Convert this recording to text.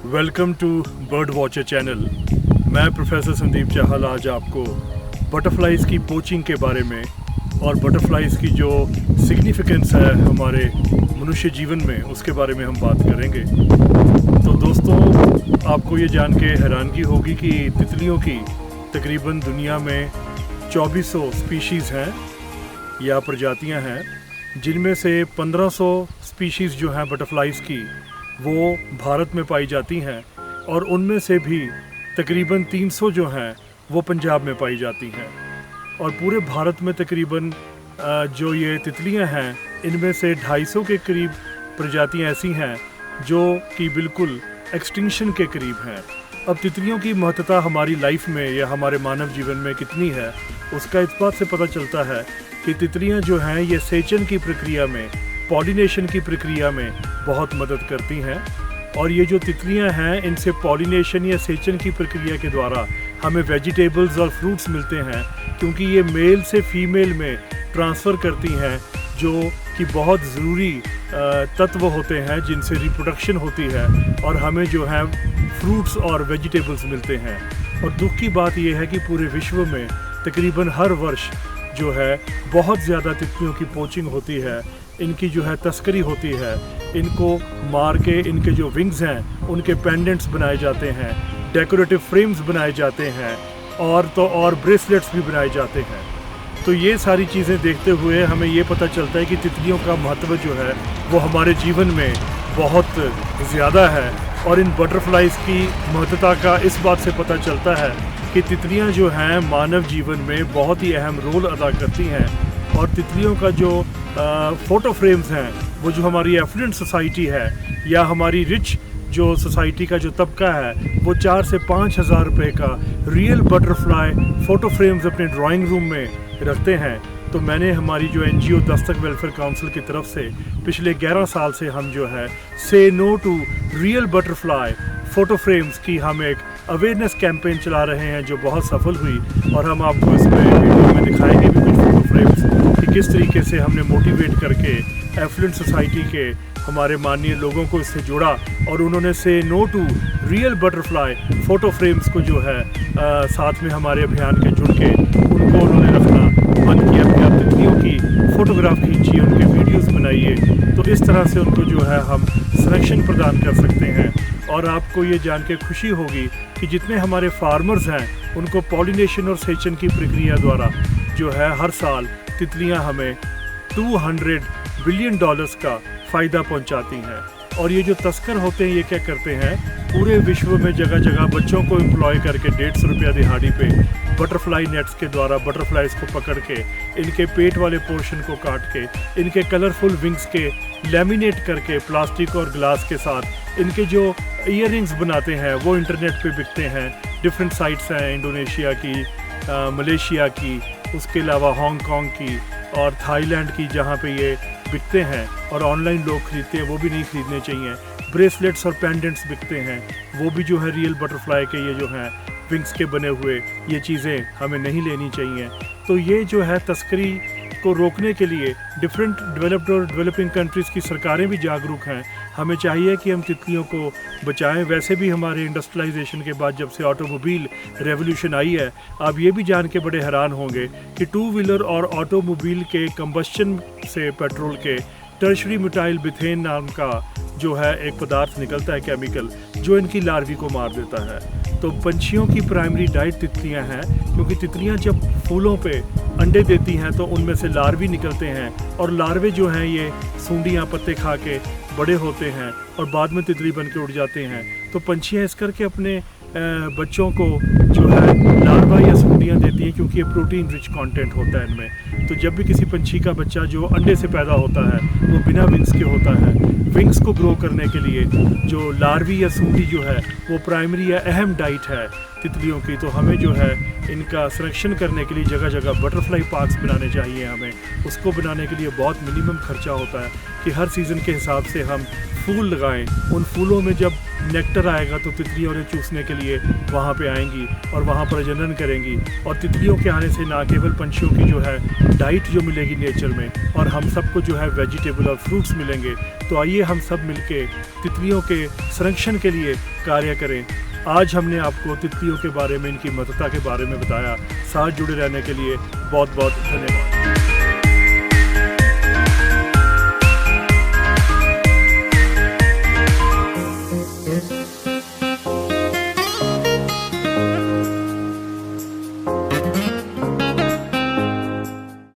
Welcome to bird watcher channel. मैं professor Sandeep Chahal आज आपको बटरफ्लाइज़ की पोचिंग के बारे में और बटरफ्लाइज़ की जो सिग्निफिकेंस है हमारे मनुष्य जीवन में उसके बारे में हम बात करेंगे। तो दोस्तों, आपको ये जान के हैरानगी होगी कि तितलियों की तकरीबन दुनिया में 2400 स्पीशीज़ हैं या प्रजातियां हैं, जिनमें से 1500 स्पीशीज़ जो हैं बटरफ्लाइज़ की वो भारत में पाई जाती हैं और उनमें से भी तकरीबन 300 जो हैं वो पंजाब में पाई जाती हैं। और पूरे भारत में तकरीबन जो ये तितलियां हैं इनमें से 250 के करीब प्रजातियां ऐसी हैं जो कि बिल्कुल एक्सटिंक्शन के करीब हैं। अब तितलियों की महत्वता हमारी लाइफ में या हमारे मानव जीवन में कितनी है उसका इस बात से पता चलता है कि तितलियां जो हैं ये सेचन की प्रक्रिया में, पॉलिनेशन की प्रक्रिया में बहुत मदद करती हैं। और ये जो तितलियां हैं इनसे पॉलिनेशन या सेचन की प्रक्रिया के द्वारा हमें वेजिटेबल्स और फ्रूट्स मिलते हैं, क्योंकि ये मेल से फीमेल में ट्रांसफ़र करती हैं जो कि बहुत ज़रूरी तत्व होते हैं जिनसे रिप्रोडक्शन होती है और हमें जो है फ्रूट्स और वेजिटेबल्स मिलते हैं। और दुख की बात यह है कि पूरे विश्व में तकरीबन हर वर्ष जो है बहुत ज़्यादा तितलियों की पोचिंग होती है, इनकी जो है तस्करी होती है। इनको मार के इनके जो विंग्स हैं उनके पेंडेंट्स बनाए जाते हैं, डेकोरेटिव फ्रेम्स बनाए जाते हैं और ब्रेसलेट्स भी बनाए जाते हैं। तो ये सारी चीज़ें देखते हुए हमें ये पता चलता है कि तितलियों का महत्व जो है वो हमारे जीवन में बहुत ज़्यादा है। और इन बटरफ्लाइज़ की महत्वता का इस बात से पता चलता है कि तितलियां जो हैं मानव जीवन में बहुत ही अहम रोल अदा करती हैं। और तितलियों का जो फ़ोटो फ्रेम्स हैं वो जो हमारी एफ्लुएंट सोसाइटी है या हमारी रिच जो सोसाइटी का जो तबका है वो 4 से 5 हज़ार रुपये का रियल बटरफ्लाई फ़ोटो फ्रेम्स अपने ड्राइंग रूम में रखते हैं। तो मैंने हमारी जो NGO दस्तक वेलफेयर काउंसिल की तरफ से पिछले 11 साल से हम जो है say no to real butterfly photo frames की हम एक अवेयरनेस कैंपेन चला रहे हैं जो बहुत सफल हुई। और हम आपको इसमें वीडियो में दिखाएंगे भी कुछ फ़ोटो फ्रेम्स कि किस तरीके से हमने मोटिवेट करके एफ्लुएंट सोसाइटी के हमारे माननीय लोगों को इससे जोड़ा और उन्होंने say no to real butterfly photo frames को जो है साथ में हमारे अभियान के जुड़ के उनको उन्होंने रखना बंद किया कि आप तितलियों की फ़ोटोग्राफ खींचिए, उनके वीडियोस बनाइए। तो इस तरह से उनको जो है हम संरक्षण प्रदान कर सकते हैं। और आपको ये जान के खुशी होगी कि जितने हमारे फार्मर्स हैं उनको पॉलिनेशन और सेचन की प्रक्रिया द्वारा जो है हर साल तितलियां हमें $200 बिलियन का फ़ायदा पहुंचाती हैं। और ये जो तस्कर होते हैं ये क्या करते हैं, पूरे विश्व में जगह जगह बच्चों को एम्प्लॉय करके 150 रुपया दिहाड़ी पे बटरफ्लाई नेट्स के द्वारा बटरफ्लाइज को पकड़ के इनके पेट वाले पोर्शन को काट के इनके कलरफुल विंग्स के लैमिनेट करके प्लास्टिक और ग्लास के साथ इनके जो ईयररिंग्स बनाते हैं वो इंटरनेट पे बिकते हैं। डिफरेंट साइट्स हैं इंडोनेशिया की, मलेशिया की, उसके अलावा हांगकांग की और थाईलैंड की, जहाँ पे ये बिकते हैं और ऑनलाइन लोग खरीदते हैं, वो भी नहीं खरीदने चाहिए। ब्रेसलेट्स और पेंडेंट्स बिकते हैं, वो भी जो है रियल बटरफ्लाई के ये जो हैं विंग्स के बने हुए, ये चीज़ें हमें नहीं लेनी चाहिए। तो ये जो है तस्करी को रोकने के लिए डिफरेंट डेवलप्ड और डेवलपिंग कंट्रीज़ की सरकारें भी जागरूक हैं। हमें चाहिए कि हम तितलियों को बचाएं। वैसे भी हमारे इंडस्ट्रियलाइजेशन के बाद जब से ऑटोमोबाइल रेवोल्यूशन आई है, आप ये भी जान के बड़े हैरान होंगे कि 2 व्हीलर और ऑटोमोबाइल के कंबस्शन से पेट्रोल के टर्शरी मिथाइल बिथेन नाम का जो है एक पदार्थ निकलता है, केमिकल, जो इनकी लार्वी को मार देता है। तो पंछियों की प्राइमरी डाइट तितलियां हैं, क्योंकि तितलियां जब फूलों पे अंडे देती हैं तो उनमें से लार्वी निकलते हैं और लार्वे जो हैं ये सूंडियां पत्ते खा के बड़े होते हैं और बाद में तितली बन के उड़ जाते हैं। तो पंछियां इस करके अपने बच्चों को जो है लार्वा या सूंडियां देती हैं, क्योंकि ये प्रोटीन रिच कंटेंट होता है इनमें। तो जब भी किसी पंछी का बच्चा जो अंडे से पैदा होता है वो बिना विंग्स के होता है। विंग्स को ग्रो करने के लिए जो लार्वी या सूंडी जो है वो प्राइमरी या अहम डाइट है तितलियों की, तो हमें जो है इनका संरक्षण करने के लिए जगह जगह बटरफ्लाई पार्क्स बनाने चाहिए। हमें उसको बनाने के लिए बहुत मिनिमम खर्चा होता है कि हर सीज़न के हिसाब से हम फूल लगाएं। उन फूलों में जब नेक्टर आएगा तो तितलियाँ उन्हें चूसने के लिए वहाँ पे आएंगी और वहाँ प्रजनन करेंगी। और तितलियों के आने से ना केवल पंछियों की जो है डाइट जो मिलेगी नेचर में, और हम सबको जो है वेजिटेबल और फ्रूट्स मिलेंगे। तो आइए हम सब मिलके तितलियों के संरक्षण के लिए कार्य करें। आज हमने आपको तितलियों के बारे में, इनकी महत्वता के बारे में बताया। साथ जुड़े रहने के लिए बहुत बहुत धन्यवाद।